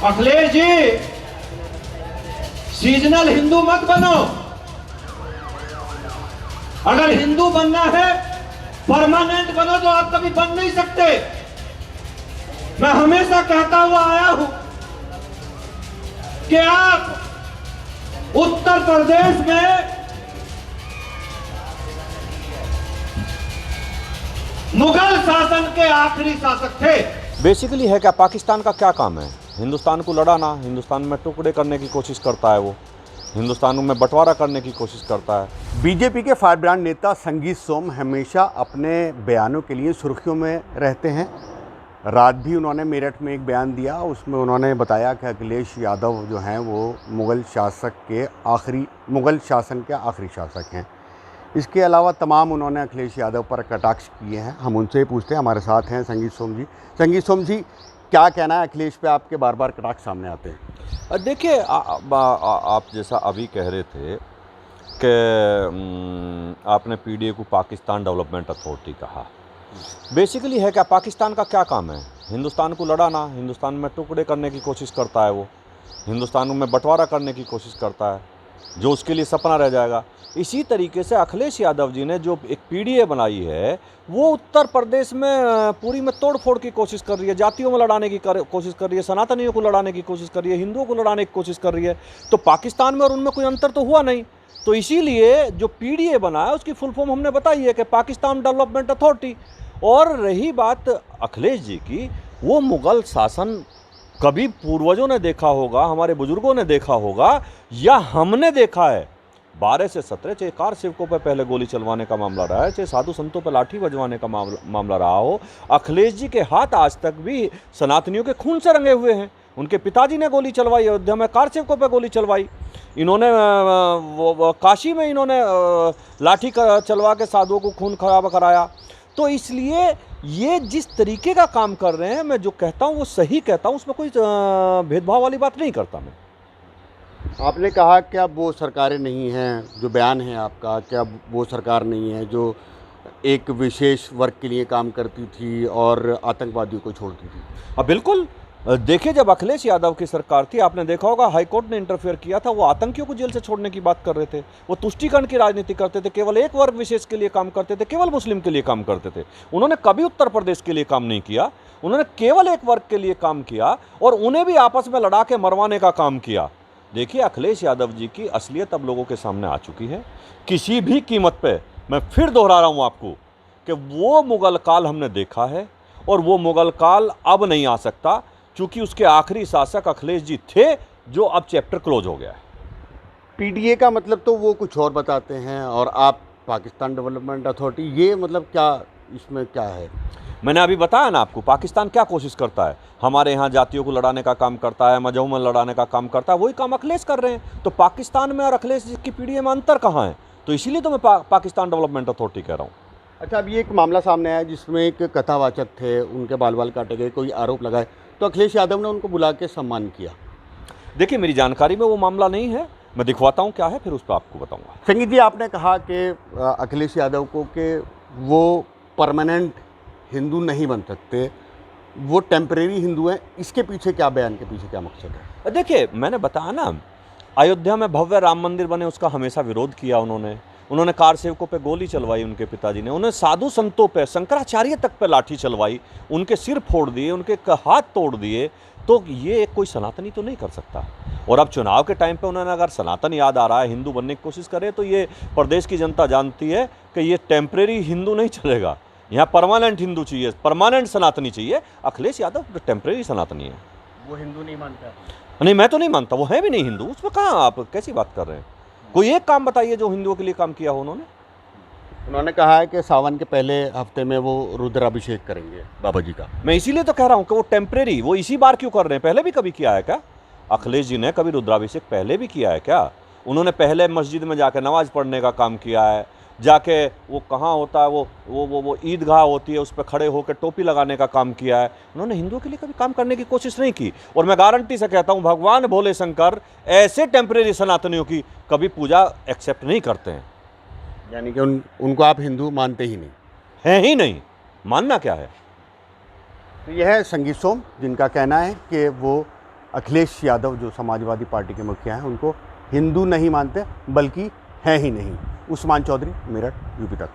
Akhilesh ji, seasonal Hindu मत बनो। अगर हिंदू बनना है परमानेंट बनो, तो आप कभी बन नहीं सकते। मैं हमेशा कहता हुआ आया हूं कि आप उत्तर प्रदेश में मुगल शासन के आखिरी शासक थे। बेसिकली है क्या, पाकिस्तान का क्या काम है? हिंदुस्तान को लड़ाना, हिंदुस्तान में टुकड़े करने की कोशिश करता है, वो हिंदुस्तान में बंटवारा करने की कोशिश करता है। बीजेपी के फायरब्रांड नेता संगीत सोम हमेशा अपने बयानों के लिए सुर्खियों में रहते हैं। रात भी उन्होंने मेरठ में एक बयान दिया, उसमें उन्होंने बताया कि अखिलेश यादव जो हैं वो मुग़ल शासन के आखिरी शासक हैं। इसके अलावा तमाम उन्होंने अखिलेश यादव पर कटाक्ष किए हैं। हम उनसे पूछते हैं, हमारे साथ हैं संगीत सोम जी। संगीत सोम जी, क्या कहना है अखिलेश पे आपके बार बार कटाक्ष सामने आते हैं? देखिए, आप जैसा अभी कह रहे थे कि आपने पीडीए को पाकिस्तान डेवलपमेंट अथॉरिटी कहा। बेसिकली है क्या, पाकिस्तान का क्या काम है? हिंदुस्तान को लड़ाना, हिंदुस्तान में टुकड़े करने की कोशिश करता है, वो हिंदुस्तान में बंटवारा करने की कोशिश करता है, जो उसके लिए सपना रह जाएगा। इसी तरीके से अखिलेश यादव जी ने जो एक पीडीए बनाई है, वो उत्तर प्रदेश में पूरी में तोड़ फोड़ की कोशिश कर रही है, जातियों में लड़ाने की कोशिश कर रही है, सनातनियों को लड़ाने की कोशिश कर रही है, हिंदुओं को लड़ाने की कोशिश कर रही है। तो पाकिस्तान में और उनमें कोई अंतर तो हुआ नहीं। तो इसीलिए जो पीडीए बना है उसकी फुल फॉर्म हमने बताई है कि पाकिस्तान डेवलपमेंट अथॉरिटी। और रही बात अखिलेश जी की, वो मुग़ल शासन कभी पूर्वजों ने देखा होगा, हमारे बुजुर्गों ने देखा होगा, या हमने देखा है? 12 से 17 चाहे कार सेवकों पर पहले गोली चलवाने का मामला रहा है, चाहे साधु संतों पर लाठी बजवाने का मामला रहा हो, अखिलेश जी के हाथ आज तक भी सनातनियों के खून से रंगे हुए हैं। उनके पिताजी ने गोली चलवाई, अयोध्या में कार सेवकों पर गोली चलवाई, इन्होंने काशी में इन्होंने लाठी चलवा के साधुओं को खून खराब कराया। तो इसलिए ये जिस तरीके का काम कर रहे हैं, मैं जो कहता हूँ वो सही कहता हूँ, उसमें कोई भेदभाव वाली बात नहीं करता मैं। आपने कहा कि अब वो सरकारें नहीं हैं, जो बयान है आपका कि अब वो सरकार नहीं है जो एक विशेष वर्ग के लिए काम करती थी और आतंकवादियों को छोड़ती थी। अब बिल्कुल देखिए, जब अखिलेश यादव की सरकार थी, आपने देखा होगा हाईकोर्ट ने इंटरफेयर किया था। वो आतंकियों को जेल से छोड़ने की बात कर रहे थे, वो तुष्टीकरण की राजनीति करते थे, केवल एक वर्ग विशेष के लिए काम करते थे, केवल मुस्लिम के लिए काम करते थे। उन्होंने कभी उत्तर प्रदेश के लिए काम नहीं किया, उन्होंने केवल एक वर्ग के लिए काम किया और उन्हें भी आपस में लड़ा के मरवाने का काम किया। देखिए, अखिलेश यादव जी की असलियत अब लोगों के सामने आ चुकी है। किसी भी कीमत पे, मैं फिर दोहरा रहा हूँ आपको, कि वो मुग़ल काल हमने देखा है और वो मुग़ल काल अब नहीं आ सकता, क्योंकि उसके आखिरी शासक अखिलेश जी थे, जो अब चैप्टर क्लोज हो गया है। पीडीए का मतलब तो वो कुछ और बताते हैं और आप पाकिस्तान डेवलपमेंट अथॉरिटी, ये मतलब क्या, इसमें क्या है? मैंने अभी बताया ना आपको, पाकिस्तान क्या कोशिश करता है? हमारे यहाँ जातियों को लड़ाने का काम करता है, मजहब में लड़ाने का काम करता है, वही काम अखिलेश कर रहे हैं। तो पाकिस्तान में और अखिलेश की पीडीए में अंतर कहाँ है? तो इसीलिए तो मैं पाकिस्तान डेवलपमेंट अथॉरिटी कह रहा हूँ। अच्छा, अभी एक मामला सामने आया जिसमें एक कथावाचक थे, उनके बाल बाल काटे गए, कोई आरोप लगाए, तो अखिलेश यादव ने उनको बुला के सम्मान किया। देखिए, मेरी जानकारी में वो मामला नहीं है, मैं दिखवाता हूँ क्या है, फिर उस पर आपको बताऊँगा। संगीत जी, आपने कहा कि अखिलेश यादव को कि वो परमानेंट हिंदू नहीं बन सकते, वो टेम्परेरी हिंदू हैं, इसके पीछे क्या, बयान के पीछे क्या मकसद है? देखिए, मैंने बताया ना, अयोध्या में भव्य राम मंदिर बने, उसका हमेशा विरोध किया उन्होंने कार सेवकों पे गोली चलवाई उनके पिताजी ने, उन्हें साधु संतों पे, शंकराचार्य तक पे लाठी चलवाई, उनके सिर फोड़ दिए, उनके हाथ तोड़ दिए। तो ये कोई सनातनी तो नहीं कर सकता। और अब चुनाव के टाइम पे उन्होंने अगर सनातन याद आ रहा है, हिंदू बनने की कोशिश करे, तो ये प्रदेश की जनता जानती है कि ये टेम्परेरी हिंदू नहीं चलेगा, यहाँ परमानेंट हिंदू चाहिए, परमानेंट सनातनी चाहिए। अखिलेश यादव तो टेम्परेरी सनातनी है। वो हिंदू नहीं मानता? नहीं, मैं तो नहीं मानता, वो है भी नहीं हिंदू। उसमें कहाँ, आप कैसी बात कर रहे हैं? कोई एक काम बताइए जो हिंदुओं के लिए काम किया हो उन्होंने। उन्होंने कहा है कि सावन के पहले हफ्ते में वो रुद्राभिषेक करेंगे बाबा जी का। मैं इसीलिए तो कह रहा हूँ कि वो टेम्परेरी, वो इसी बार क्यों कर रहे हैं? पहले भी कभी किया है क्या? अखिलेश जी ने कभी रुद्राभिषेक पहले भी किया है क्या? उन्होंने पहले मस्जिद में जाकर नमाज पढ़ने का काम किया है, जाके वो कहाँ होता है, वो ईदगाह होती है, उस पर खड़े होकर टोपी लगाने का काम किया है। उन्होंने हिंदुओं के लिए कभी काम करने की कोशिश नहीं की। और मैं गारंटी से कहता हूँ, भगवान भोले शंकर ऐसे टेम्परेरी सनातनियों की कभी पूजा एक्सेप्ट नहीं करते हैं। यानी कि उनको आप हिंदू मानते ही नहीं? है ही नहीं, मानना क्या है। तो यह है संगीत सोम, जिनका कहना है कि वो अखिलेश यादव जो समाजवादी पार्टी के मुखिया हैं उनको हिंदू नहीं मानते बल्कि हैं ही नहीं। उस्मान चौधरी, मेरठ, यूपी तक।